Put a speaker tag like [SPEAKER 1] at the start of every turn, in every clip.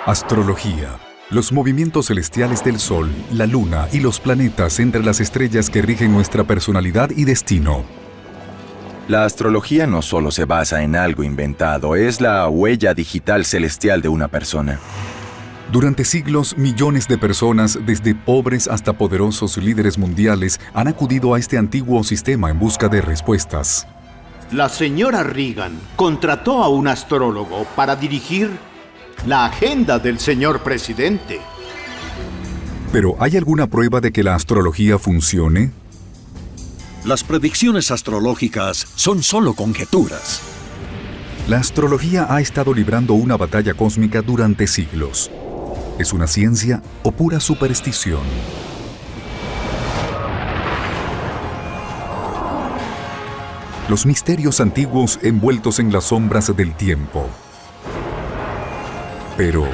[SPEAKER 1] Astrología. Los movimientos celestiales del Sol, la Luna y los planetas entre las estrellas que rigen nuestra personalidad y destino.
[SPEAKER 2] La astrología no solo se basa en algo inventado, es la huella digital celestial de una persona.
[SPEAKER 1] Durante siglos, millones de personas, desde pobres hasta poderosos líderes mundiales, han acudido a este antiguo sistema en busca de respuestas.
[SPEAKER 3] La señora Reagan contrató a un astrólogo para dirigir la agenda del señor presidente.
[SPEAKER 1] Pero ¿hay alguna prueba de que la astrología funcione?
[SPEAKER 4] Las predicciones astrológicas son solo conjeturas.
[SPEAKER 1] La astrología ha estado librando una batalla cósmica durante siglos. ¿Es una ciencia o pura superstición? Los misterios antiguos envueltos en las sombras del tiempo. Pero,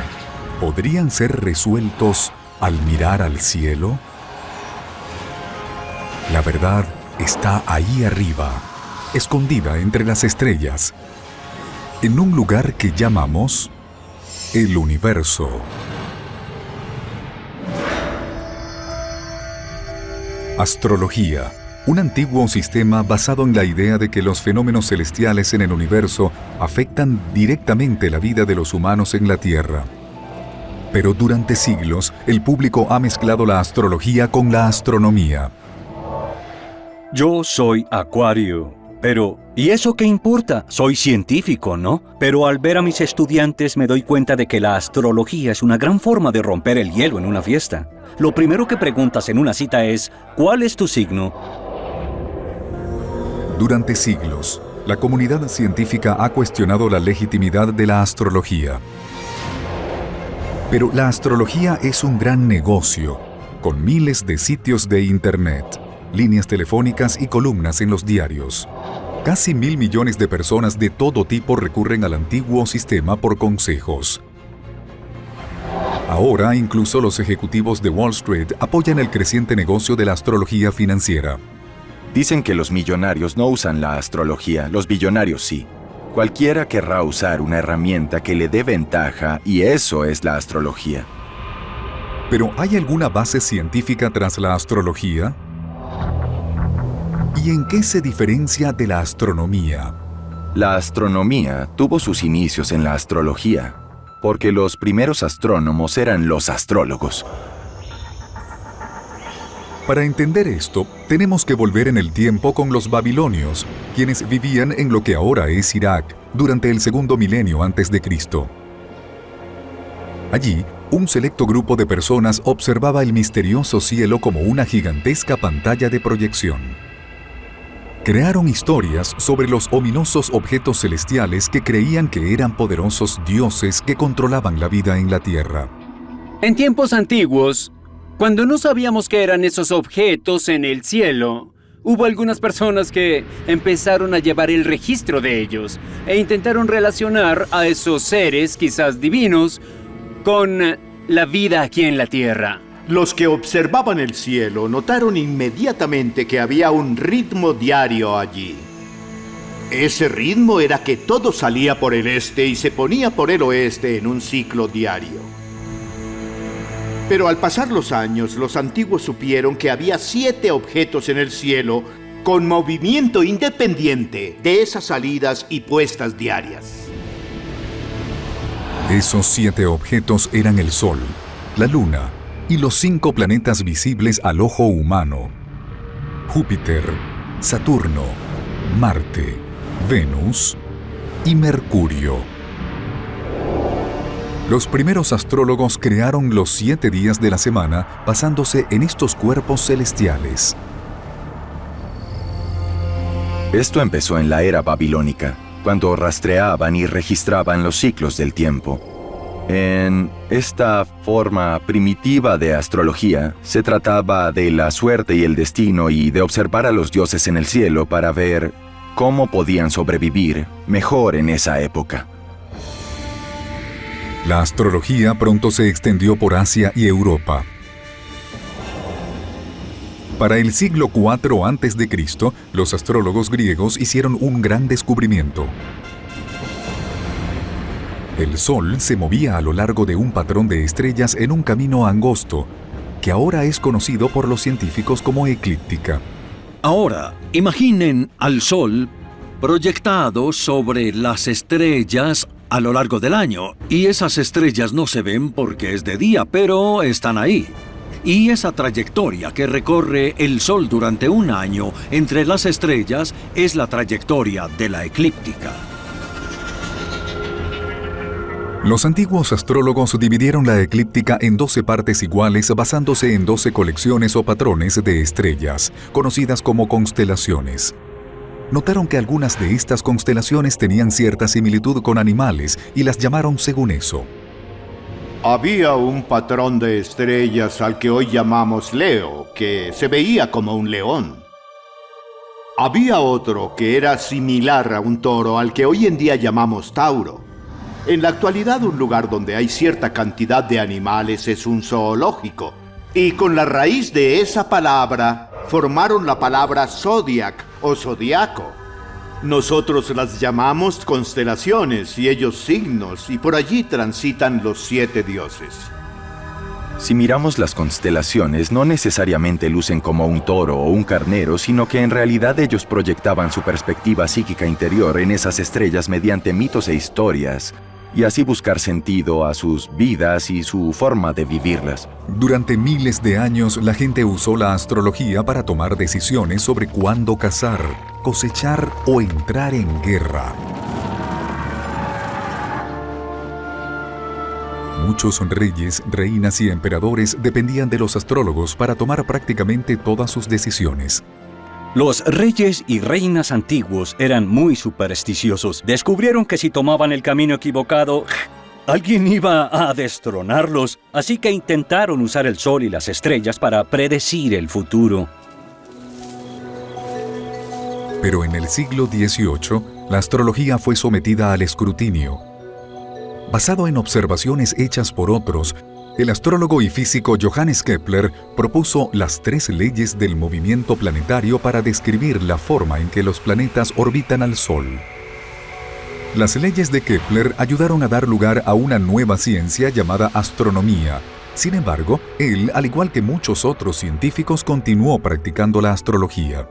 [SPEAKER 1] ¿podrían ser resueltos al mirar al cielo? La verdad está ahí arriba, escondida entre las estrellas, en un lugar que llamamos el universo. Astrología, un antiguo sistema basado en la idea de que los fenómenos celestiales en el universo afectan directamente la vida de los humanos en la Tierra. Pero durante siglos, el público ha mezclado la astrología con la astronomía.
[SPEAKER 5] Yo soy Acuario, pero ¿y eso qué importa? Soy científico, ¿no? Pero al ver a mis estudiantes me doy cuenta de que la astrología es una gran forma de romper el hielo en una fiesta. Lo primero que preguntas en una cita es, ¿cuál es tu signo?
[SPEAKER 1] Durante siglos, la comunidad científica ha cuestionado la legitimidad de la astrología. Pero la astrología es un gran negocio, con miles de sitios de Internet, líneas telefónicas y columnas en los diarios. Casi 1.000 millones de personas de todo tipo recurren al antiguo sistema por consejos. Ahora, incluso los ejecutivos de Wall Street apoyan el creciente negocio de la astrología financiera.
[SPEAKER 2] Dicen que los millonarios no usan la astrología, los billonarios sí. Cualquiera querrá usar una herramienta que le dé ventaja y eso es la astrología.
[SPEAKER 1] ¿Pero hay alguna base científica tras la astrología? ¿Y en qué se diferencia de la astronomía?
[SPEAKER 2] La astronomía tuvo sus inicios en la astrología, porque los primeros astrónomos eran los astrólogos.
[SPEAKER 1] Para entender esto, tenemos que volver en el tiempo con los babilonios, quienes vivían en lo que ahora es Irak, durante el segundo milenio antes de Cristo. Allí, un selecto grupo de personas observaba el misterioso cielo como una gigantesca pantalla de proyección. Crearon historias sobre los ominosos objetos celestiales que creían que eran poderosos dioses que controlaban la vida en la Tierra.
[SPEAKER 6] En tiempos antiguos, cuando no sabíamos qué eran esos objetos en el cielo, hubo algunas personas que empezaron a llevar el registro de ellos e intentaron relacionar a esos seres, quizás divinos, con la vida aquí en la Tierra.
[SPEAKER 3] Los que observaban el cielo notaron inmediatamente que había un ritmo diario allí. Ese ritmo era que todo salía por el este y se ponía por el oeste en un ciclo diario. Pero al pasar los años, los antiguos supieron que había 7 objetos en el cielo con movimiento independiente de esas salidas y puestas diarias.
[SPEAKER 1] Esos 7 objetos eran el Sol, la Luna y los 5 planetas visibles al ojo humano: Júpiter, Saturno, Marte, Venus y Mercurio. Los primeros astrólogos crearon los 7 días de la semana basándose en estos cuerpos celestiales.
[SPEAKER 2] Esto empezó en la era babilónica, cuando rastreaban y registraban los ciclos del tiempo. En esta forma primitiva de astrología, se trataba de la suerte y el destino y de observar a los dioses en el cielo para ver cómo podían sobrevivir mejor en esa época.
[SPEAKER 1] La astrología pronto se extendió por Asia y Europa. Para el siglo IV a.C., los astrólogos griegos hicieron un gran descubrimiento. El Sol se movía a lo largo de un patrón de estrellas en un camino angosto, que ahora es conocido por los científicos como eclíptica.
[SPEAKER 4] Ahora, imaginen al Sol proyectado sobre las estrellas a lo largo del año. Y esas estrellas no se ven porque es de día, pero están ahí. Y esa trayectoria que recorre el Sol durante un año entre las estrellas es la trayectoria de la eclíptica.
[SPEAKER 1] Los antiguos astrólogos dividieron la eclíptica en 12 partes iguales basándose en 12 colecciones o patrones de estrellas, conocidas como constelaciones. Notaron que algunas de estas constelaciones tenían cierta similitud con animales y las llamaron según eso.
[SPEAKER 3] Había un patrón de estrellas al que hoy llamamos Leo, que se veía como un león. Había otro que era similar a un toro, al que hoy en día llamamos Tauro. En la actualidad, un lugar donde hay cierta cantidad de animales es un zoológico. Y con la raíz de esa palabra, formaron la palabra zodiac o zodiaco. Nosotros las llamamos constelaciones y ellos signos, y por allí transitan los 7 dioses.
[SPEAKER 2] Si miramos las constelaciones, no necesariamente lucen como un toro o un carnero, sino que en realidad ellos proyectaban su perspectiva psíquica interior en esas estrellas mediante mitos e historias, y así buscar sentido a sus vidas y su forma de vivirlas.
[SPEAKER 1] Durante miles de años, la gente usó la astrología para tomar decisiones sobre cuándo cazar, cosechar o entrar en guerra. Muchos reyes, reinas y emperadores dependían de los astrólogos para tomar prácticamente todas sus decisiones.
[SPEAKER 5] Los reyes y reinas antiguos eran muy supersticiosos. Descubrieron que si tomaban el camino equivocado, alguien iba a destronarlos, así que intentaron usar el sol y las estrellas para predecir el futuro.
[SPEAKER 1] Pero en el siglo XVIII, la astrología fue sometida al escrutinio. Basado en observaciones hechas por otros, el astrólogo y físico Johannes Kepler propuso las 3 leyes del movimiento planetario para describir la forma en que los planetas orbitan al Sol. Las leyes de Kepler ayudaron a dar lugar a una nueva ciencia llamada astronomía. Sin embargo, él, al igual que muchos otros científicos, continuó practicando la astrología.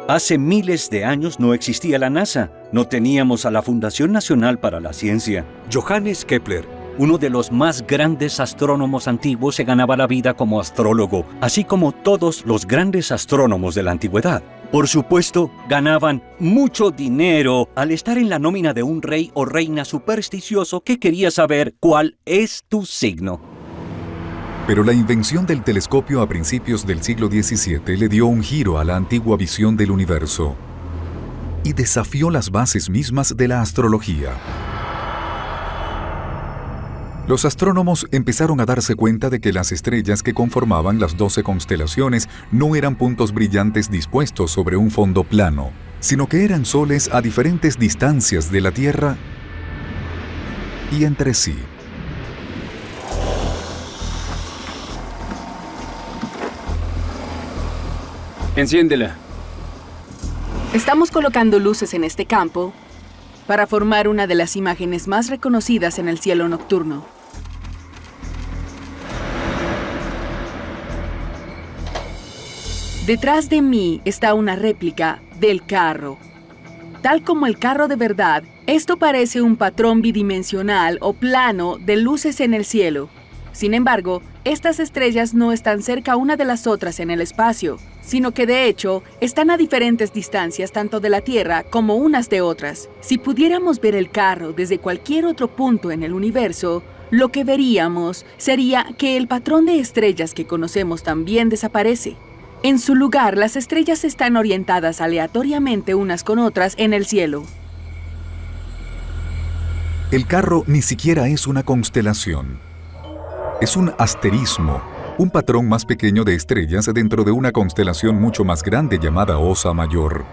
[SPEAKER 5] Hace miles de años no existía la NASA. No teníamos a la Fundación Nacional para la Ciencia. Johannes Kepler, uno de los más grandes astrónomos antiguos, se ganaba la vida como astrólogo, así como todos los grandes astrónomos de la antigüedad. Por supuesto, ganaban mucho dinero al estar en la nómina de un rey o reina supersticioso que quería saber cuál es tu signo.
[SPEAKER 1] Pero la invención del telescopio a principios del siglo XVII le dio un giro a la antigua visión del universo y desafió las bases mismas de la astrología. Los astrónomos empezaron a darse cuenta de que las estrellas que conformaban las 12 constelaciones no eran puntos brillantes dispuestos sobre un fondo plano, sino que eran soles a diferentes distancias de la Tierra y entre sí.
[SPEAKER 6] Enciéndela.
[SPEAKER 7] Estamos colocando luces en este campo para formar una de las imágenes más reconocidas en el cielo nocturno. Detrás de mí está una réplica del carro. Tal como el carro de verdad, esto parece un patrón bidimensional o plano de luces en el cielo. Sin embargo, estas estrellas no están cerca una de las otras en el espacio, sino que de hecho están a diferentes distancias tanto de la Tierra como unas de otras. Si pudiéramos ver el carro desde cualquier otro punto en el universo, lo que veríamos sería que el patrón de estrellas que conocemos también desaparece. En su lugar, las estrellas están orientadas aleatoriamente unas con otras en el cielo.
[SPEAKER 1] El carro ni siquiera es una constelación. Es un asterismo, un patrón más pequeño de estrellas dentro de una constelación mucho más grande llamada Osa Mayor.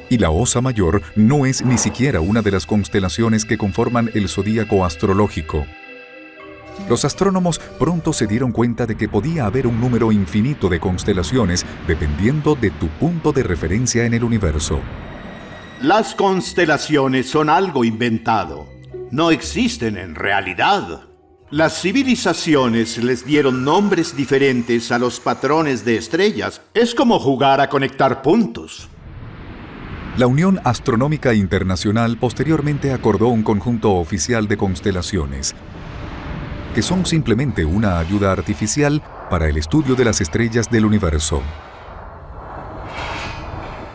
[SPEAKER 1] Y la Osa Mayor no es ni siquiera una de las constelaciones que conforman el zodíaco astrológico. Los astrónomos pronto se dieron cuenta de que podía haber un número infinito de constelaciones dependiendo de tu punto de referencia en el universo.
[SPEAKER 3] Las constelaciones son algo inventado. no existen en realidad. Las civilizaciones les dieron nombres diferentes a los patrones de estrellas. Es como jugar a conectar puntos.
[SPEAKER 1] La Unión Astronómica Internacional posteriormente acordó un conjunto oficial de constelaciones, que son simplemente una ayuda artificial para el estudio de las estrellas del universo.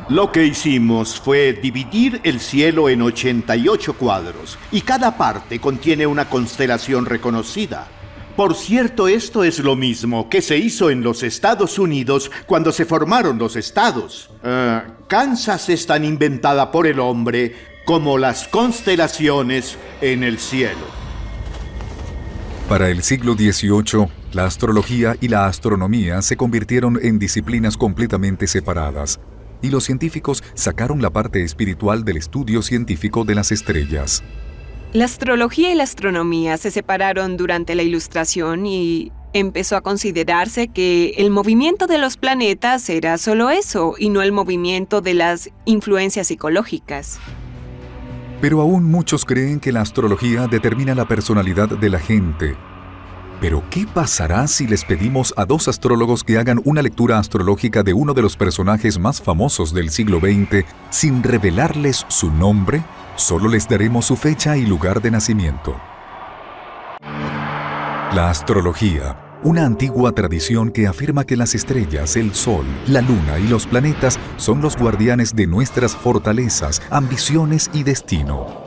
[SPEAKER 3] Lo que hicimos fue dividir el cielo en 88 cuadros, y cada parte contiene una constelación reconocida. Por cierto, esto es lo mismo que se hizo en los Estados Unidos cuando se formaron los estados. Kansas es tan inventada por el hombre como las constelaciones en el cielo.
[SPEAKER 1] Para el siglo XVIII, la astrología y la astronomía se convirtieron en disciplinas completamente separadas, y los científicos sacaron la parte espiritual del estudio científico de las estrellas.
[SPEAKER 8] La astrología y la astronomía se separaron durante la Ilustración y empezó a considerarse que el movimiento de los planetas era solo eso y no el movimiento de las influencias psicológicas.
[SPEAKER 1] Pero aún muchos creen que la astrología determina la personalidad de la gente. Pero, ¿qué pasará si les pedimos a 2 astrólogos que hagan una lectura astrológica de uno de los personajes más famosos del siglo XX sin revelarles su nombre? Solo les daremos su fecha y lugar de nacimiento. La astrología, una antigua tradición que afirma que las estrellas, el Sol, la Luna y los planetas son los guardianes de nuestras fortalezas, ambiciones y destino.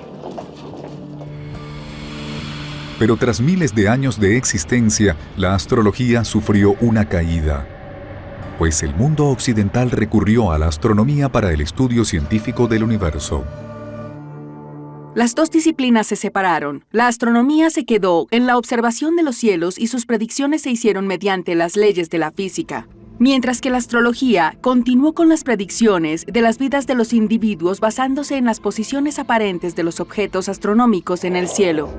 [SPEAKER 1] Pero tras miles de años de existencia, la astrología sufrió una caída, pues el mundo occidental recurrió a la astronomía para el estudio científico del universo.
[SPEAKER 7] Las dos disciplinas se separaron. La astronomía se quedó en la observación de los cielos y sus predicciones se hicieron mediante las leyes de la física, mientras que la astrología continuó con las predicciones de las vidas de los individuos basándose en las posiciones aparentes de los objetos astronómicos en el cielo.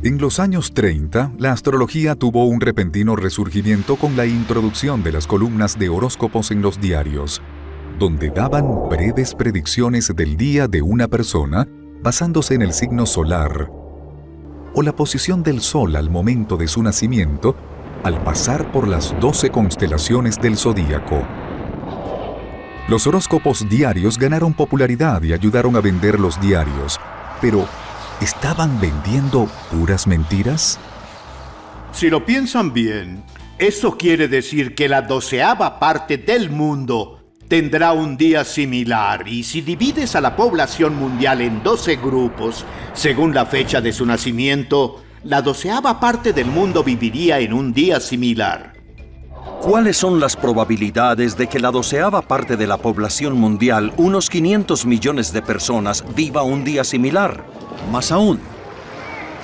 [SPEAKER 1] En los años 30, la astrología tuvo un repentino resurgimiento con la introducción de las columnas de horóscopos en los diarios, donde daban breves predicciones del día de una persona basándose en el signo solar o la posición del Sol al momento de su nacimiento al pasar por las 12 constelaciones del zodíaco. Los horóscopos diarios ganaron popularidad y ayudaron a vender los diarios, pero ¿estaban vendiendo puras mentiras?
[SPEAKER 3] Si lo piensan bien, eso quiere decir que la 12ª parte del mundo tendrá un día similar, y si divides a la población mundial en 12 grupos, según la fecha de su nacimiento, la 12ª parte del mundo viviría en un día similar.
[SPEAKER 4] ¿Cuáles son las probabilidades de que la 12ª parte de la población mundial, unos 500 millones de personas, viva un día similar? Más aún,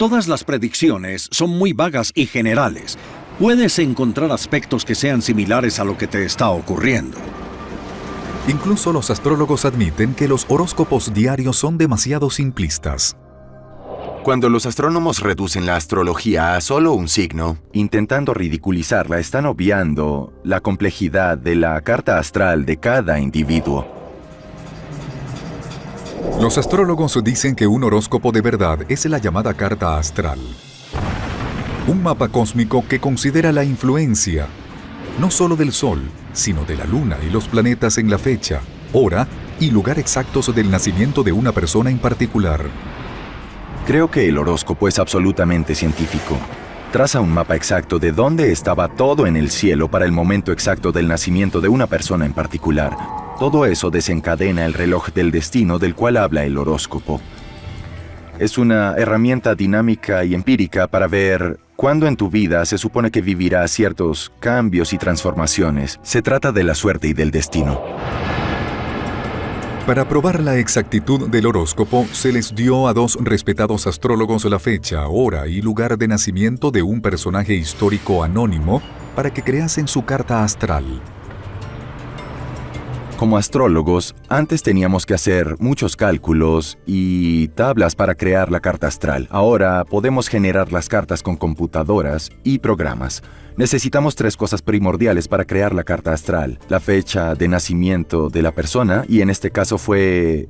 [SPEAKER 4] todas las predicciones son muy vagas y generales. Puedes encontrar aspectos que sean similares a lo que te está ocurriendo.
[SPEAKER 1] Incluso los astrólogos admiten que los horóscopos diarios son demasiado simplistas.
[SPEAKER 2] Cuando los astrónomos reducen la astrología a solo un signo, intentando ridiculizarla, están obviando la complejidad de la carta astral de cada individuo.
[SPEAKER 1] Los astrólogos dicen que un horóscopo de verdad es la llamada carta astral. Un mapa cósmico que considera la influencia, no solo del Sol, sino de la Luna y los planetas en la fecha, hora y lugar exactos del nacimiento de una persona en particular.
[SPEAKER 2] Creo que el horóscopo es absolutamente científico. Traza un mapa exacto de dónde estaba todo en el cielo para el momento exacto del nacimiento de una persona en particular. Todo eso desencadena el reloj del destino del cual habla el horóscopo. Es una herramienta dinámica y empírica para ver cuándo en tu vida se supone que vivirás ciertos cambios y transformaciones. Se trata de la suerte y del destino.
[SPEAKER 1] Para probar la exactitud del horóscopo, se les dio a 2 respetados astrólogos la fecha, hora y lugar de nacimiento de un personaje histórico anónimo para que creasen su carta astral.
[SPEAKER 2] Como astrólogos, antes teníamos que hacer muchos cálculos y tablas para crear la carta astral. Ahora podemos generar las cartas con computadoras y programas. Necesitamos 3 cosas primordiales para crear la carta astral: la fecha de nacimiento de la persona, y en este caso fue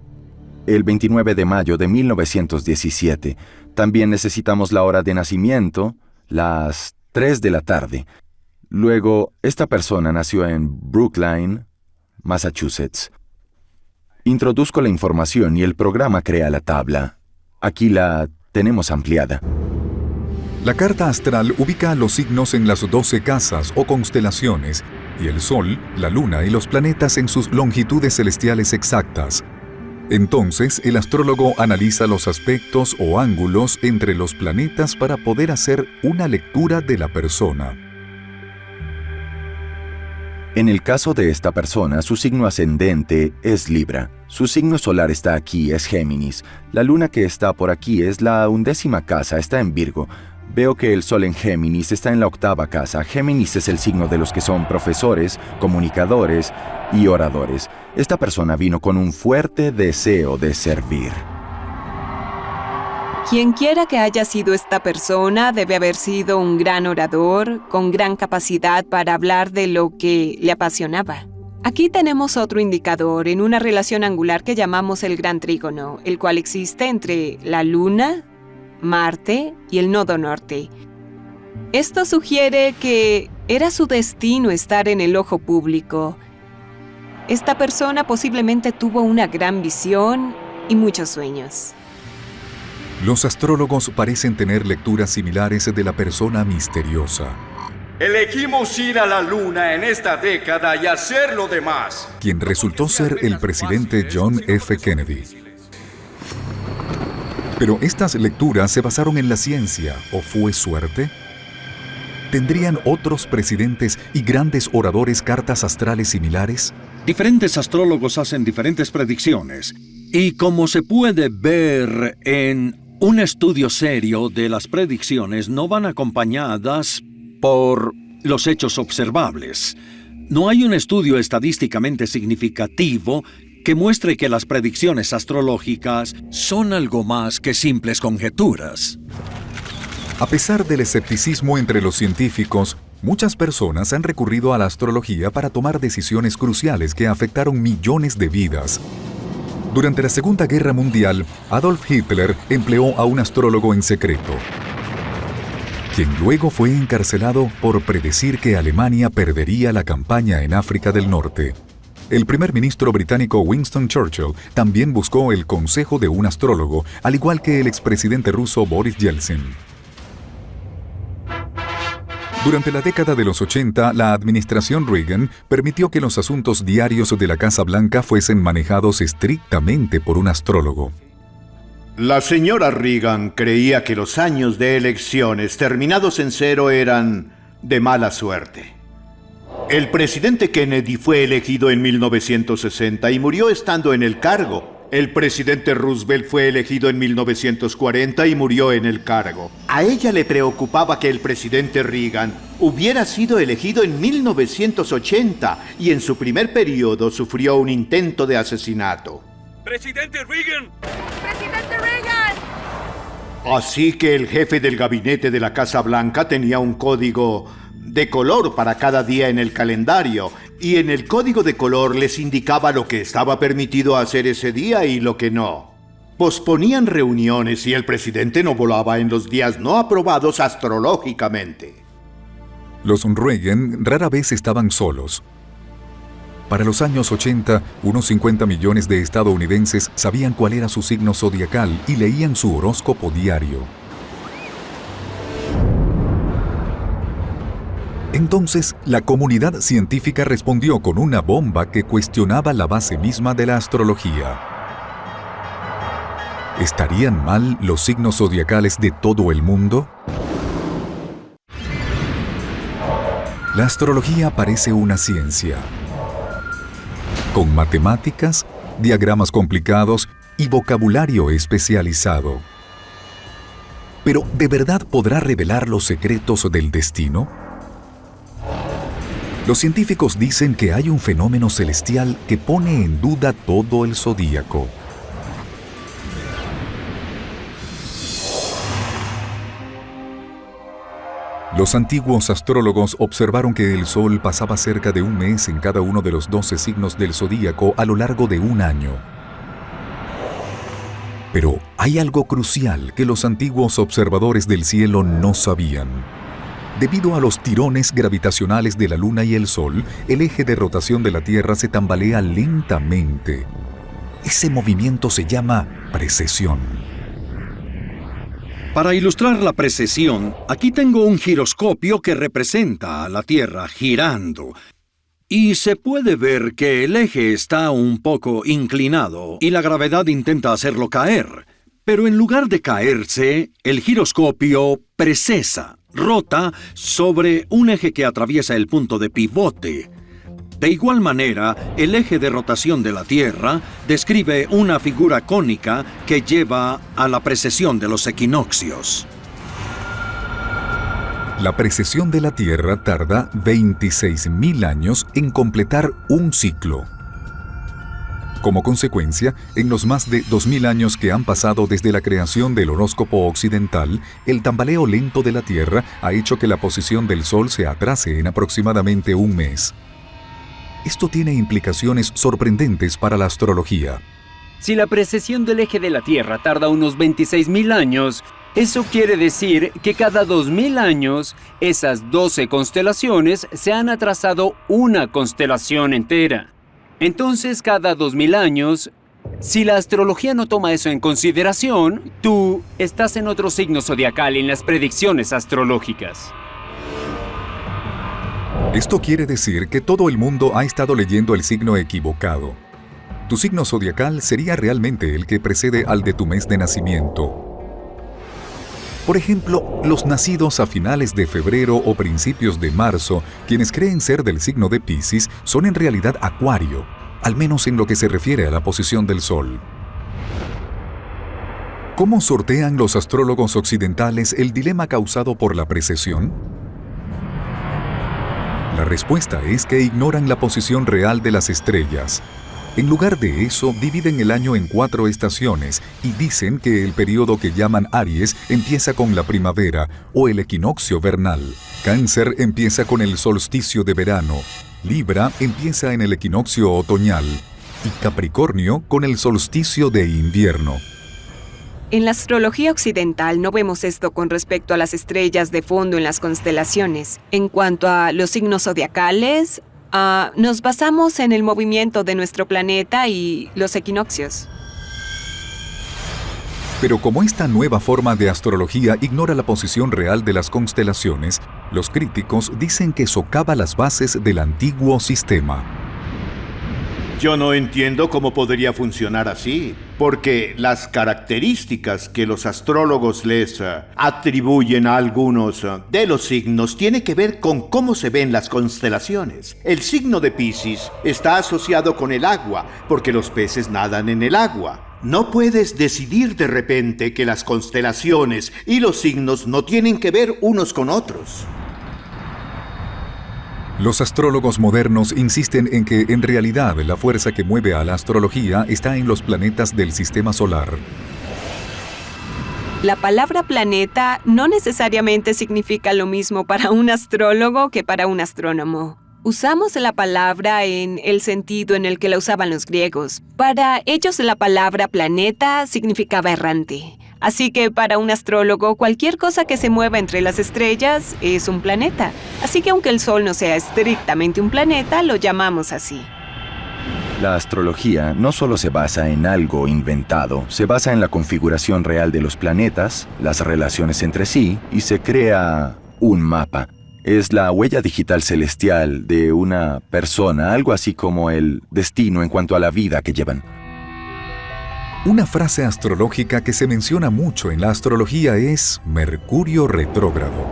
[SPEAKER 2] el 29 de mayo de 1917. También necesitamos la hora de nacimiento, las 3 de la tarde. Luego, esta persona nació en Brookline, Massachusetts. Introduzco la información y el programa crea la tabla. Aquí la tenemos ampliada.
[SPEAKER 1] La carta astral ubica los signos en las 12 casas o constelaciones y el Sol, la Luna y los planetas en sus longitudes celestiales exactas. Entonces, el astrólogo analiza los aspectos o ángulos entre los planetas para poder hacer una lectura de la persona.
[SPEAKER 2] En el caso de esta persona, su signo ascendente es Libra. Su signo solar está aquí, es Géminis. La luna que está por aquí es la 11ª casa, está en Virgo. Veo que el Sol en Géminis está en la 8ª casa. Géminis es el signo de los que son profesores, comunicadores y oradores. Esta persona vino con un fuerte deseo de servir.
[SPEAKER 8] Quien quiera que haya sido esta persona debe haber sido un gran orador, con gran capacidad para hablar de lo que le apasionaba. Aquí tenemos otro indicador en una relación angular que llamamos el gran trígono, el cual existe entre la Luna, Marte y el nodo norte. Esto sugiere que era su destino estar en el ojo público. Esta persona posiblemente tuvo una gran visión y muchos sueños.
[SPEAKER 1] Los astrólogos parecen tener lecturas similares de la persona misteriosa,
[SPEAKER 9] Elegimos ir a la luna en esta década y hacer lo demás.
[SPEAKER 1] quien resultó ser el presidente John F. Kennedy. Pero estas lecturas se basaron en la ciencia, ¿o fue suerte? ¿Tendrían otros presidentes y grandes oradores cartas astrales similares?
[SPEAKER 4] Diferentes astrólogos hacen diferentes predicciones. Y como se puede ver en un estudio serio de las predicciones, no van acompañadas por los hechos observables. No hay un estudio estadísticamente significativo que muestre que las predicciones astrológicas son algo más que simples conjeturas.
[SPEAKER 1] A pesar del escepticismo entre los científicos, muchas personas han recurrido a la astrología para tomar decisiones cruciales que afectaron millones de vidas. Durante la Segunda Guerra Mundial, Adolf Hitler empleó a un astrólogo en secreto, quien luego fue encarcelado por predecir que Alemania perdería la campaña en África del Norte. El primer ministro británico Winston Churchill también buscó el consejo de un astrólogo, al igual que el expresidente ruso Boris Yeltsin. Durante la década de los 80, la administración Reagan permitió que los asuntos diarios de la Casa Blanca fuesen manejados estrictamente por un astrólogo.
[SPEAKER 3] La señora Reagan creía que los años de elecciones terminados en 0 eran de mala suerte. El presidente Kennedy fue elegido en 1960 y murió estando en el cargo. El presidente Roosevelt fue elegido en 1940 y murió en el cargo. A ella le preocupaba que el presidente Reagan hubiera sido elegido en 1980 y en su primer periodo sufrió un intento de asesinato.
[SPEAKER 9] ¡Presidente Reagan!
[SPEAKER 10] ¡Presidente Reagan!
[SPEAKER 3] Así que el jefe del gabinete de la Casa Blanca tenía un código de color para cada día en el calendario, y en el código de color les indicaba lo que estaba permitido hacer ese día y lo que no. Posponían reuniones y el presidente no volaba en los días no aprobados astrológicamente.
[SPEAKER 1] Los Reagan rara vez estaban solos. Para los años 80, unos 50 millones de estadounidenses sabían cuál era su signo zodiacal y leían su horóscopo diario. Entonces, la comunidad científica respondió con una bomba que cuestionaba la base misma de la astrología. ¿Estarían mal los signos zodiacales de todo el mundo? La astrología parece una ciencia, con matemáticas, diagramas complicados y vocabulario especializado. Pero, ¿de verdad podrá revelar los secretos del destino? Los científicos dicen que hay un fenómeno celestial que pone en duda todo el zodíaco. Los antiguos astrólogos observaron que el Sol pasaba cerca de un mes en cada uno de los 12 signos del zodíaco a lo largo de un año. Pero hay algo crucial que los antiguos observadores del cielo no sabían. Debido a los tirones gravitacionales de la Luna y el Sol, el eje de rotación de la Tierra se tambalea lentamente. Ese movimiento se llama precesión.
[SPEAKER 4] Para ilustrar la precesión, aquí tengo un giroscopio que representa a la Tierra girando. Y se puede ver que el eje está un poco inclinado y la gravedad intenta hacerlo caer. Pero en lugar de caerse, el giroscopio precesa, rota sobre un eje que atraviesa el punto de pivote. De igual manera, el eje de rotación de la Tierra describe una figura cónica que lleva a la precesión de los equinoccios.
[SPEAKER 1] La precesión de la Tierra tarda 26.000 años en completar un ciclo. Como consecuencia, en los más de 2.000 años que han pasado desde la creación del horóscopo occidental, el tambaleo lento de la Tierra ha hecho que la posición del Sol se atrase en aproximadamente un mes. Esto tiene implicaciones sorprendentes para la astrología.
[SPEAKER 6] Si la precesión del eje de la Tierra tarda unos 26.000 años, eso quiere decir que cada 2.000 años, esas 12 constelaciones se han atrasado una constelación entera. Entonces, cada 2.000 años, si la astrología no toma eso en consideración, tú estás en otro signo zodiacal en las predicciones astrológicas.
[SPEAKER 1] Esto quiere decir que todo el mundo ha estado leyendo el signo equivocado. Tu signo zodiacal sería realmente el que precede al de tu mes de nacimiento. Por ejemplo, los nacidos a finales de febrero o principios de marzo, quienes creen ser del signo de Piscis, son en realidad Acuario, al menos en lo que se refiere a la posición del Sol. ¿Cómo sortean los astrólogos occidentales el dilema causado por la precesión? La respuesta es que ignoran la posición real de las estrellas. En lugar de eso, dividen el año en 4 estaciones y dicen que el periodo que llaman Aries empieza con la primavera o el equinoccio vernal. Cáncer empieza con el solsticio de verano. Libra empieza en el equinoccio otoñal. Y Capricornio con el solsticio de invierno.
[SPEAKER 8] En la astrología occidental no vemos esto con respecto a las estrellas de fondo en las constelaciones. En cuanto a los signos zodiacales, nos basamos en el movimiento de nuestro planeta y los equinoccios.
[SPEAKER 1] Pero como esta nueva forma de astrología ignora la posición real de las constelaciones, los críticos dicen que socava las bases del antiguo sistema.
[SPEAKER 3] Yo no entiendo cómo podría funcionar así, porque las características que los astrólogos les atribuyen a algunos de los signos tiene que ver con cómo se ven las constelaciones. El signo de Piscis está asociado con el agua, porque los peces nadan en el agua. No puedes decidir de repente que las constelaciones y los signos no tienen que ver unos con otros.
[SPEAKER 1] Los astrólogos modernos insisten en que en realidad la fuerza que mueve a la astrología está en los planetas del sistema solar.
[SPEAKER 8] La palabra planeta no necesariamente significa lo mismo para un astrólogo que para un astrónomo. Usamos la palabra en el sentido en el que la usaban los griegos. Para ellos la palabra planeta significaba errante. Así que para un astrólogo, cualquier cosa que se mueva entre las estrellas es un planeta. Así que aunque el Sol no sea estrictamente un planeta, lo llamamos así.
[SPEAKER 2] La astrología no solo se basa en algo inventado, se basa en la configuración real de los planetas, las relaciones entre sí, y se crea un mapa. Es la huella digital celestial de una persona, algo así como el destino en cuanto a la vida que llevan.
[SPEAKER 1] Una frase astrológica que se menciona mucho en la astrología es Mercurio retrógrado.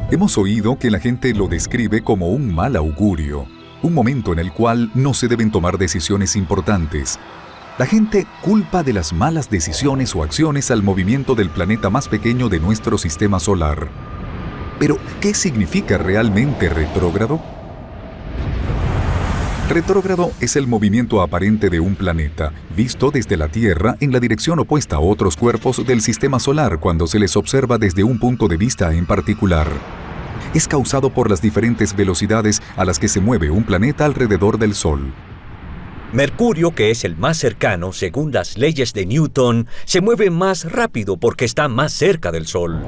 [SPEAKER 1] Hemos oído que la gente lo describe como un mal augurio, un momento en el cual no se deben tomar decisiones importantes. La gente culpa de las malas decisiones o acciones al movimiento del planeta más pequeño de nuestro sistema solar. Pero, ¿qué significa realmente retrógrado? Retrógrado es el movimiento aparente de un planeta, visto desde la Tierra en la dirección opuesta a otros cuerpos del sistema solar cuando se les observa desde un punto de vista en particular. Es causado por las diferentes velocidades a las que se mueve un planeta alrededor del Sol.
[SPEAKER 11] Mercurio, que es el más cercano, según las leyes de Newton, se mueve más rápido porque está más cerca del Sol.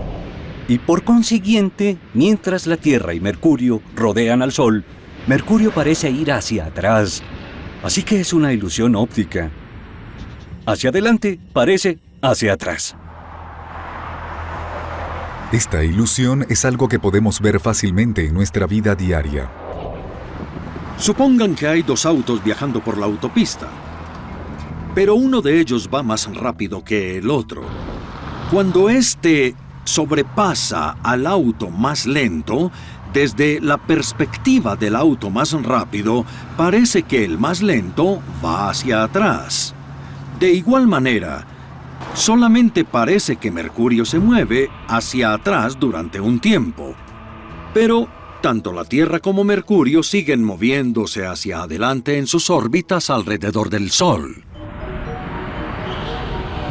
[SPEAKER 5] Y por consiguiente, mientras la Tierra y Mercurio rodean al Sol, Mercurio parece ir hacia atrás. Así que es una ilusión óptica. Hacia adelante parece hacia atrás.
[SPEAKER 1] Esta ilusión es algo que podemos ver fácilmente en nuestra vida diaria.
[SPEAKER 4] Supongan que hay dos autos viajando por la autopista, pero uno de ellos va más rápido que el otro. Cuando éste sobrepasa al auto más lento, desde la perspectiva del auto más rápido, parece que el más lento va hacia atrás. De igual manera, solamente parece que Mercurio se mueve hacia atrás durante un tiempo, pero tanto la Tierra como Mercurio siguen moviéndose hacia adelante en sus órbitas alrededor del Sol.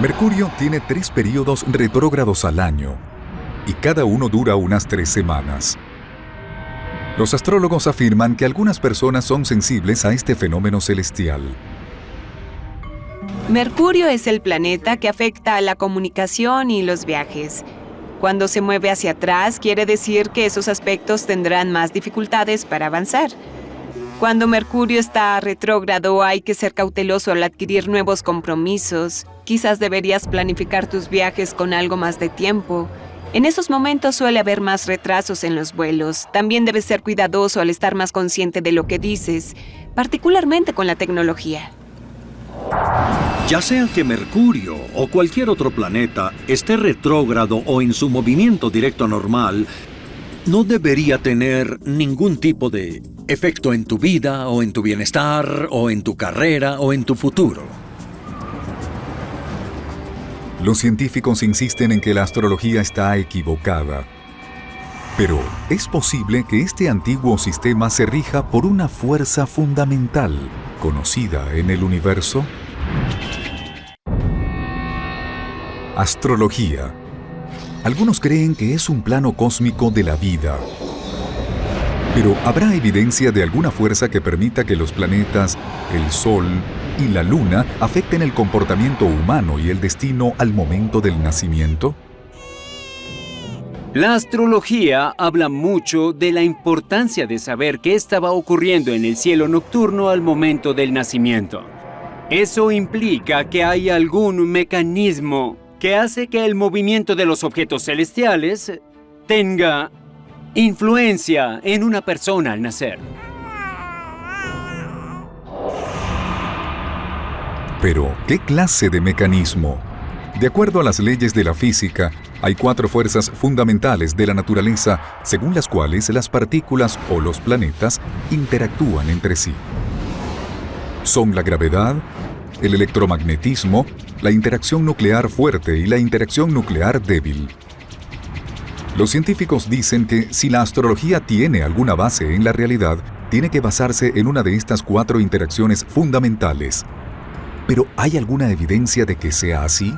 [SPEAKER 1] Mercurio tiene 3 períodos retrógrados al año, y cada uno dura unas 3 semanas. Los astrólogos afirman que algunas personas son sensibles a este fenómeno celestial.
[SPEAKER 8] Mercurio es el planeta que afecta a la comunicación y los viajes. Cuando se mueve hacia atrás, quiere decir que esos aspectos tendrán más dificultades para avanzar. Cuando Mercurio está retrógrado, hay que ser cauteloso al adquirir nuevos compromisos. Quizás deberías planificar tus viajes con algo más de tiempo. En esos momentos suele haber más retrasos en los vuelos. También debes ser cuidadoso al estar más consciente de lo que dices, particularmente con la tecnología.
[SPEAKER 4] Ya sea que Mercurio o cualquier otro planeta esté retrógrado o en su movimiento directo normal, no debería tener ningún tipo de efecto en tu vida o en tu bienestar o en tu carrera o en tu futuro.
[SPEAKER 1] Los científicos insisten en que la astrología está equivocada. Pero, ¿es posible que este antiguo sistema se rija por una fuerza fundamental, conocida en el universo? Astrología. Algunos creen que es un plano cósmico de la vida. Pero ¿habrá evidencia de alguna fuerza que permita que los planetas, el Sol y la Luna afecten el comportamiento humano y el destino al momento del nacimiento?
[SPEAKER 6] La astrología habla mucho de la importancia de saber qué estaba ocurriendo en el cielo nocturno al momento del nacimiento. Eso implica que hay algún mecanismo que hace que el movimiento de los objetos celestiales tenga influencia en una persona al nacer.
[SPEAKER 1] Pero, ¿qué clase de mecanismo? De acuerdo a las leyes de la física, hay 4 fuerzas fundamentales de la naturaleza según las cuales las partículas o los planetas interactúan entre sí. Son la gravedad, el electromagnetismo, la interacción nuclear fuerte y la interacción nuclear débil. Los científicos dicen que si la astrología tiene alguna base en la realidad, tiene que basarse en una de estas 4 interacciones fundamentales. ¿Pero hay alguna evidencia de que sea así?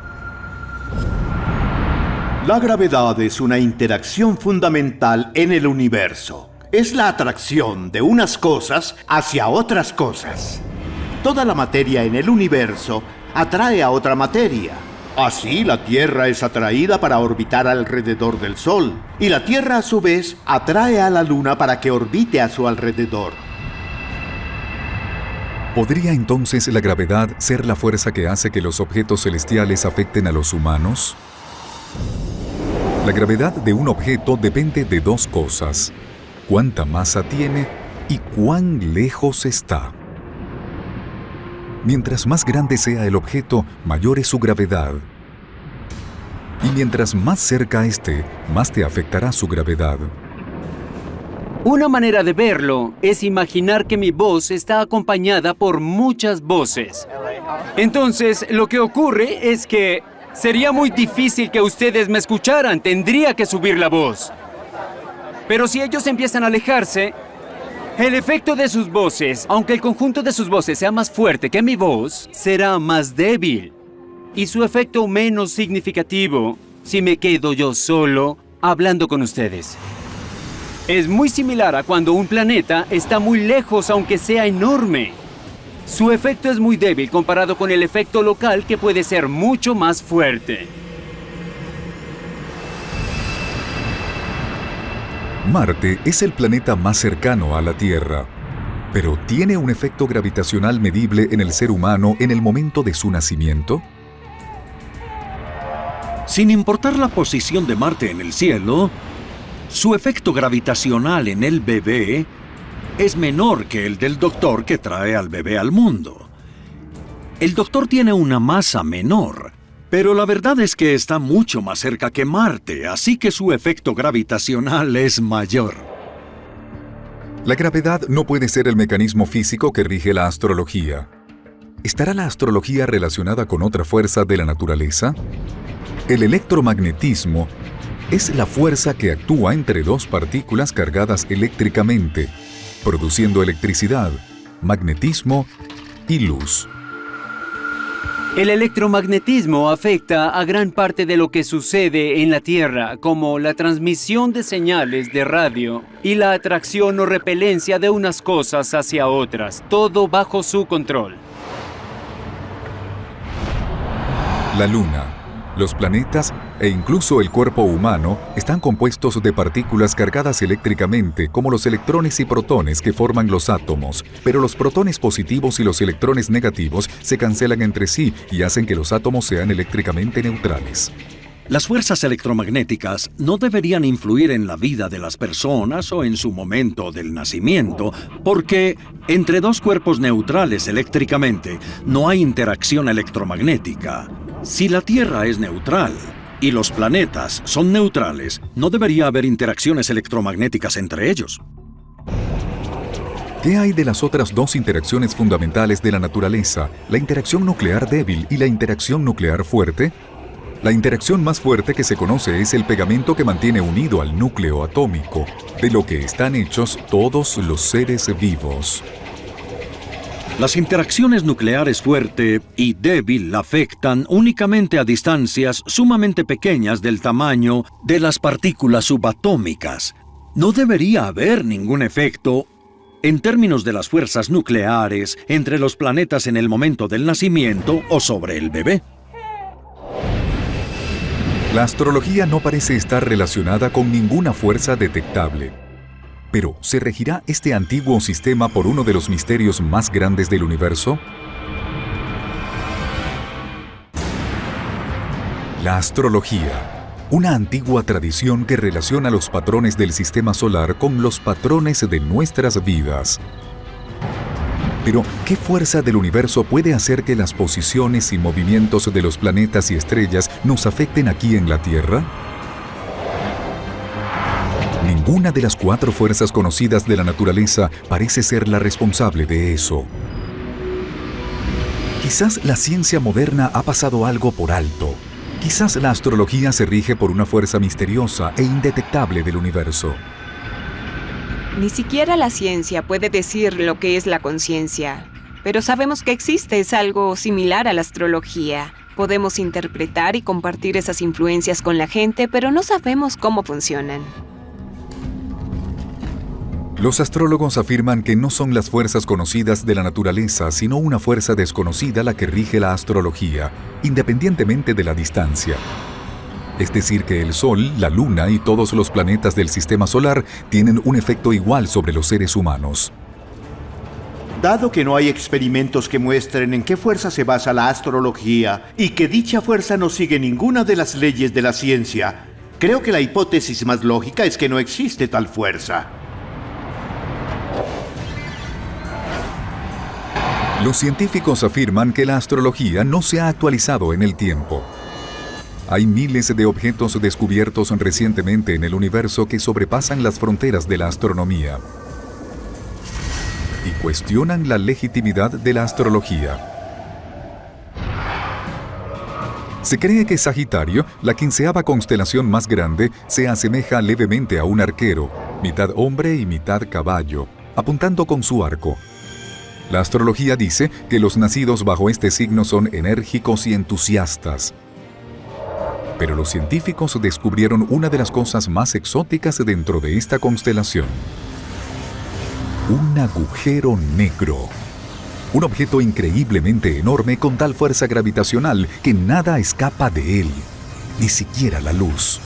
[SPEAKER 3] La gravedad es una interacción fundamental en el universo. Es la atracción de unas cosas hacia otras cosas. Toda la materia en el universo atrae a otra materia. Así, la Tierra es atraída para orbitar alrededor del Sol, y la Tierra, a su vez, atrae a la Luna para que orbite a su alrededor.
[SPEAKER 1] ¿Podría entonces la gravedad ser la fuerza que hace que los objetos celestiales afecten a los humanos? La gravedad de un objeto depende de 2 cosas: cuánta masa tiene y cuán lejos está. Mientras más grande sea el objeto, mayor es su gravedad. Y mientras más cerca esté, más te afectará su gravedad.
[SPEAKER 6] Una manera de verlo es imaginar que mi voz está acompañada por muchas voces. Entonces, lo que ocurre es que sería muy difícil que ustedes me escucharan. Tendría que subir la voz. Pero si ellos empiezan a alejarse, el efecto de sus voces, aunque el conjunto de sus voces sea más fuerte que mi voz, será más débil. Y su efecto menos significativo si me quedo yo solo hablando con ustedes. Es muy similar a cuando un planeta está muy lejos, aunque sea enorme. Su efecto es muy débil comparado con el efecto local, que puede ser mucho más fuerte.
[SPEAKER 1] Marte es el planeta más cercano a la Tierra, pero ¿tiene un efecto gravitacional medible en el ser humano en el momento de su nacimiento?
[SPEAKER 4] Sin importar la posición de Marte en el cielo, su efecto gravitacional en el bebé es menor que el del doctor que trae al bebé al mundo. El doctor tiene una masa menor, pero la verdad es que está mucho más cerca que Marte, así que su efecto gravitacional es mayor.
[SPEAKER 1] La gravedad no puede ser el mecanismo físico que rige la astrología. ¿Estará la astrología relacionada con otra fuerza de la naturaleza? El electromagnetismo es la fuerza que actúa entre dos partículas cargadas eléctricamente, produciendo electricidad, magnetismo y luz.
[SPEAKER 6] El electromagnetismo afecta a gran parte de lo que sucede en la Tierra, como la transmisión de señales de radio y la atracción o repelencia de unas cosas hacia otras, todo bajo su control.
[SPEAKER 1] La Luna, los planetas e incluso el cuerpo humano están compuestos de partículas cargadas eléctricamente, como los electrones y protones que forman los átomos, pero los protones positivos y los electrones negativos se cancelan entre sí y hacen que los átomos sean eléctricamente neutrales.
[SPEAKER 4] Las fuerzas electromagnéticas no deberían influir en la vida de las personas o en su momento del nacimiento, porque entre dos cuerpos neutrales eléctricamente no hay interacción electromagnética. Si la Tierra es neutral y los planetas son neutrales, no debería haber interacciones electromagnéticas entre ellos.
[SPEAKER 1] ¿Qué hay de las otras dos interacciones fundamentales de la naturaleza, la interacción nuclear débil y la interacción nuclear fuerte? La interacción más fuerte que se conoce es el pegamento que mantiene unido al núcleo atómico, de lo que están hechos todos los seres vivos.
[SPEAKER 4] Las interacciones nucleares fuerte y débil afectan únicamente a distancias sumamente pequeñas del tamaño de las partículas subatómicas. No debería haber ningún efecto en términos de las fuerzas nucleares entre los planetas en el momento del nacimiento o sobre el bebé.
[SPEAKER 1] La astrología no parece estar relacionada con ninguna fuerza detectable. Pero, ¿se regirá este antiguo sistema por uno de los misterios más grandes del universo? La astrología, una antigua tradición que relaciona los patrones del sistema solar con los patrones de nuestras vidas. Pero, ¿qué fuerza del universo puede hacer que las posiciones y movimientos de los planetas y estrellas nos afecten aquí en la Tierra? Ninguna de las cuatro fuerzas conocidas de la naturaleza parece ser la responsable de eso. Quizás la ciencia moderna ha pasado algo por alto. Quizás la astrología se rige por una fuerza misteriosa e indetectable del universo.
[SPEAKER 8] Ni siquiera la ciencia puede decir lo que es la conciencia, pero sabemos que existe, es algo similar a la astrología. Podemos interpretar y compartir esas influencias con la gente, pero no sabemos cómo funcionan.
[SPEAKER 1] Los astrólogos afirman que no son las fuerzas conocidas de la naturaleza, sino una fuerza desconocida la que rige la astrología, independientemente de la distancia. Es decir, que el Sol, la Luna y todos los planetas del sistema solar tienen un efecto igual sobre los seres humanos.
[SPEAKER 3] Dado que no hay experimentos que muestren en qué fuerza se basa la astrología y que dicha fuerza no sigue ninguna de las leyes de la ciencia, creo que la hipótesis más lógica es que no existe tal fuerza.
[SPEAKER 1] Los científicos afirman que la astrología no se ha actualizado en el tiempo. Hay miles de objetos descubiertos recientemente en el universo que sobrepasan las fronteras de la astronomía y cuestionan la legitimidad de la astrología. Se cree que Sagitario, la 15ª constelación más grande, se asemeja levemente a un arquero, mitad hombre y mitad caballo, apuntando con su arco. La astrología dice que los nacidos bajo este signo son enérgicos y entusiastas. Pero los científicos descubrieron una de las cosas más exóticas dentro de esta constelación: un agujero negro. Un objeto increíblemente enorme con tal fuerza gravitacional que nada escapa de él, ni siquiera la luz.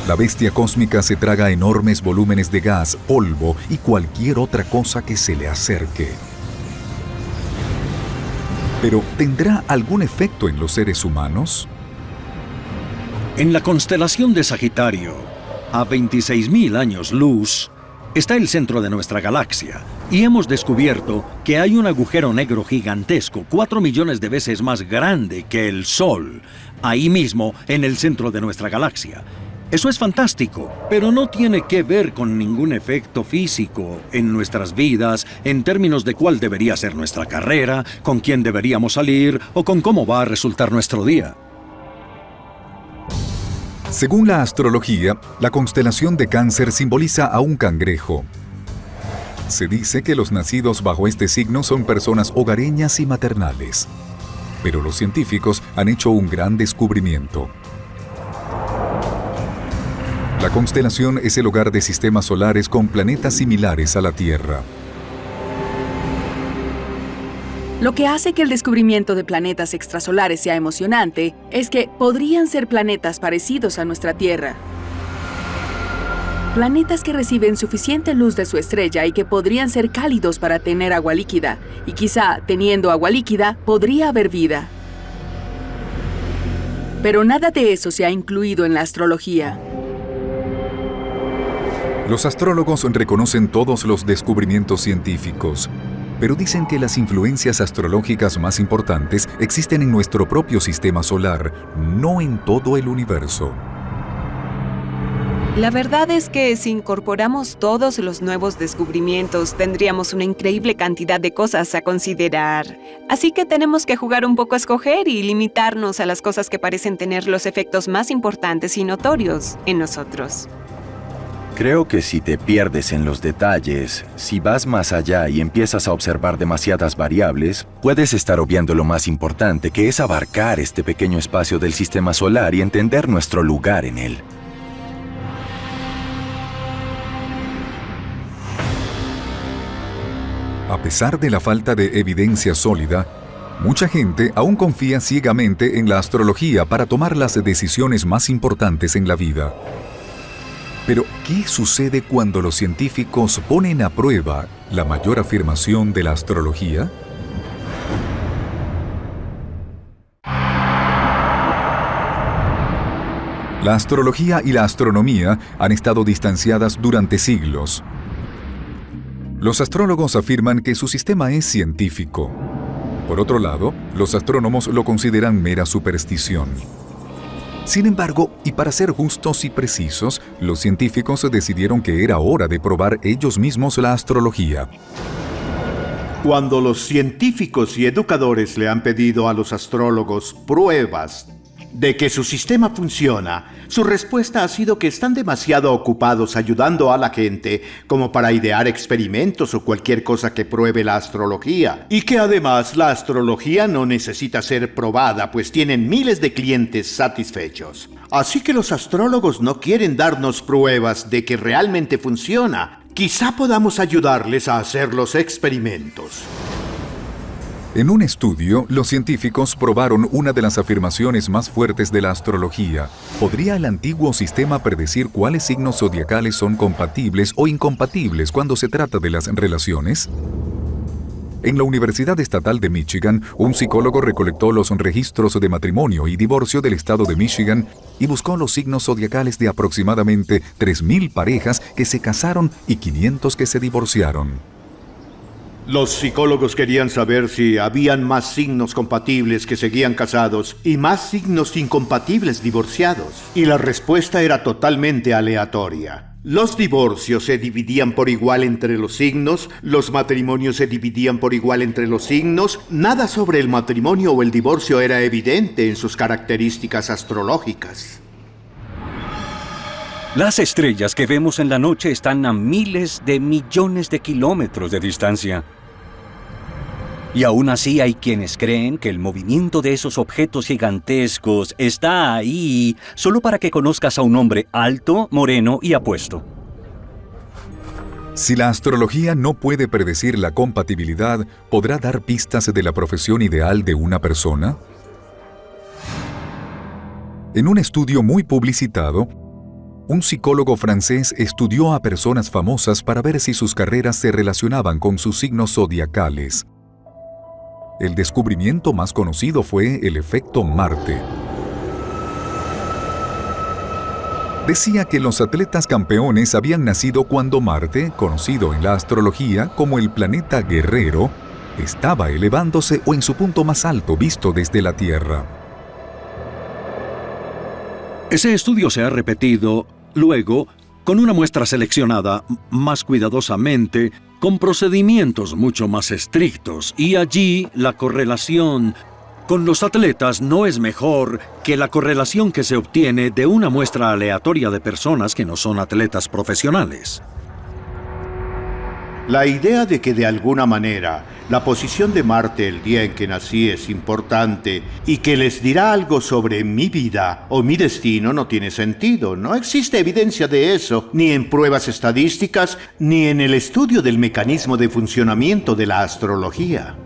[SPEAKER 1] La bestia cósmica se traga enormes volúmenes de gas, polvo y cualquier otra cosa que se le acerque. Pero, ¿tendrá algún efecto en los seres humanos?
[SPEAKER 4] En la constelación de Sagitario, a 26.000 años luz, está el centro de nuestra galaxia, y hemos descubierto que hay un agujero negro gigantesco, 4 millones de veces más grande que el Sol, ahí mismo en el centro de nuestra galaxia. Eso es fantástico, pero no tiene que ver con ningún efecto físico en nuestras vidas en términos de cuál debería ser nuestra carrera, con quién deberíamos salir o con cómo va a resultar nuestro día.
[SPEAKER 1] Según la astrología, la constelación de Cáncer simboliza a un cangrejo. Se dice que los nacidos bajo este signo son personas hogareñas y maternales. Pero los científicos han hecho un gran descubrimiento. La constelación es el hogar de sistemas solares con planetas similares a la Tierra.
[SPEAKER 7] Lo que hace que el descubrimiento de planetas extrasolares sea emocionante es que podrían ser planetas parecidos a nuestra Tierra. Planetas que reciben suficiente luz de su estrella y que podrían ser cálidos para tener agua líquida. Y quizá, teniendo agua líquida, podría haber vida. Pero nada de eso se ha incluido en la astrología.
[SPEAKER 1] Los astrólogos reconocen todos los descubrimientos científicos, pero dicen que las influencias astrológicas más importantes existen en nuestro propio sistema solar, no en todo el universo.
[SPEAKER 8] La verdad es que si incorporamos todos los nuevos descubrimientos, tendríamos una increíble cantidad de cosas a considerar. Así que tenemos que jugar un poco a escoger y limitarnos a las cosas que parecen tener los efectos más importantes y notorios en nosotros.
[SPEAKER 2] Creo que si te pierdes en los detalles, si vas más allá y empiezas a observar demasiadas variables, puedes estar obviando lo más importante, que es abarcar este pequeño espacio del sistema solar y entender nuestro lugar en él.
[SPEAKER 1] A pesar de la falta de evidencia sólida, mucha gente aún confía ciegamente en la astrología para tomar las decisiones más importantes en la vida. Pero, ¿qué sucede cuando los científicos ponen a prueba la mayor afirmación de la astrología? La astrología y la astronomía han estado distanciadas durante siglos. Los astrólogos afirman que su sistema es científico. Por otro lado, los astrónomos lo consideran mera superstición. Sin embargo, y para ser justos y precisos, los científicos decidieron que era hora de probar ellos mismos la astrología.
[SPEAKER 3] Cuando los científicos y educadores le han pedido a los astrólogos pruebas de que su sistema funciona, su respuesta ha sido que están demasiado ocupados ayudando a la gente como para idear experimentos o cualquier cosa que pruebe la astrología. Y que además la astrología no necesita ser probada, pues tienen miles de clientes satisfechos. Así que los astrólogos no quieren darnos pruebas de que realmente funciona. Quizá podamos ayudarles a hacer los experimentos.
[SPEAKER 1] En un estudio, los científicos probaron una de las afirmaciones más fuertes de la astrología. ¿Podría el antiguo sistema predecir cuáles signos zodiacales son compatibles o incompatibles cuando se trata de las relaciones? En la Universidad Estatal de Michigan, un psicólogo recolectó los registros de matrimonio y divorcio del estado de Michigan y buscó los signos zodiacales de aproximadamente 3.000 parejas que se casaron y 500 que se divorciaron.
[SPEAKER 3] Los psicólogos querían saber si habían más signos compatibles que seguían casados y más signos incompatibles divorciados. Y la respuesta era totalmente aleatoria. Los divorcios se dividían por igual entre los signos, los matrimonios se dividían por igual entre los signos, nada sobre el matrimonio o el divorcio era evidente en sus características astrológicas.
[SPEAKER 5] Las estrellas que vemos en la noche están a miles de millones de kilómetros de distancia. Y aún así hay quienes creen que el movimiento de esos objetos gigantescos está ahí solo para que conozcas a un hombre alto, moreno y apuesto.
[SPEAKER 1] Si la astrología no puede predecir la compatibilidad, ¿podrá dar pistas de la profesión ideal de una persona? En un estudio muy publicitado, un psicólogo francés estudió a personas famosas para ver si sus carreras se relacionaban con sus signos zodiacales. El descubrimiento más conocido fue el efecto Marte. Decía que los atletas campeones habían nacido cuando Marte, conocido en la astrología como el planeta guerrero, estaba elevándose o en su punto más alto visto desde la Tierra.
[SPEAKER 4] Ese estudio se ha repetido luego con una muestra seleccionada más cuidadosamente, con procedimientos mucho más estrictos, y allí la correlación con los atletas no es mejor que la correlación que se obtiene de una muestra aleatoria de personas que no son atletas profesionales.
[SPEAKER 3] La idea de que de alguna manera la posición de Marte el día en que nací es importante y que les dirá algo sobre mi vida o mi destino no tiene sentido. No existe evidencia de eso, ni en pruebas estadísticas, ni en el estudio del mecanismo de funcionamiento de la astrología.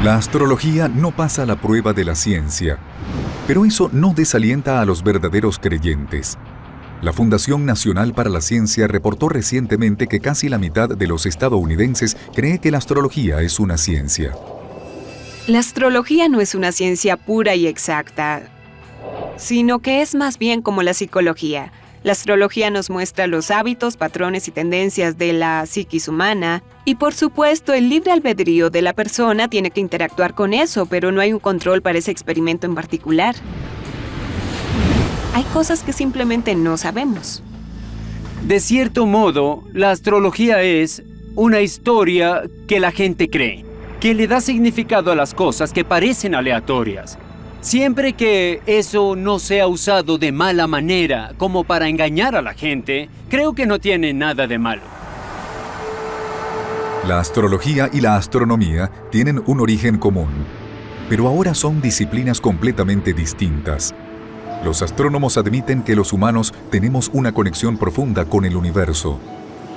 [SPEAKER 1] La astrología no pasa la prueba de la ciencia, pero eso no desalienta a los verdaderos creyentes. La Fundación Nacional para la Ciencia reportó recientemente que casi la mitad de los estadounidenses cree que la astrología es una ciencia.
[SPEAKER 8] La astrología no es una ciencia pura y exacta, sino que es más bien como la psicología. La astrología nos muestra los hábitos, patrones y tendencias de la psiquis humana, y por supuesto el libre albedrío de la persona tiene que interactuar con eso, pero no hay un control para ese experimento en particular. Hay cosas que simplemente no sabemos.
[SPEAKER 6] De cierto modo, la astrología es una historia que la gente cree, que le da significado a las cosas que parecen aleatorias. Siempre que eso no sea usado de mala manera, como para engañar a la gente, creo que no tiene nada de malo.
[SPEAKER 1] La astrología y la astronomía tienen un origen común, pero ahora son disciplinas completamente distintas. Los astrónomos admiten que los humanos tenemos una conexión profunda con el universo,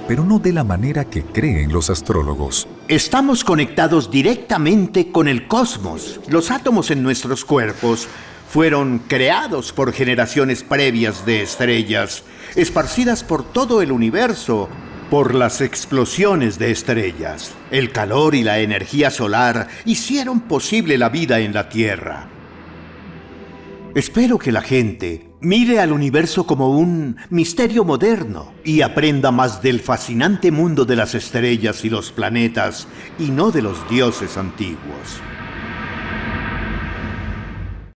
[SPEAKER 1] pero no de la manera que creen los astrólogos.
[SPEAKER 3] Estamos conectados directamente con el cosmos. Los átomos en nuestros cuerpos fueron creados por generaciones previas de estrellas, esparcidas por todo el universo, por las explosiones de estrellas. El calor y la energía solar hicieron posible la vida en la Tierra. Espero que la gente mire al universo como un misterio moderno y aprenda más del fascinante mundo de las estrellas y los planetas y no de los dioses antiguos.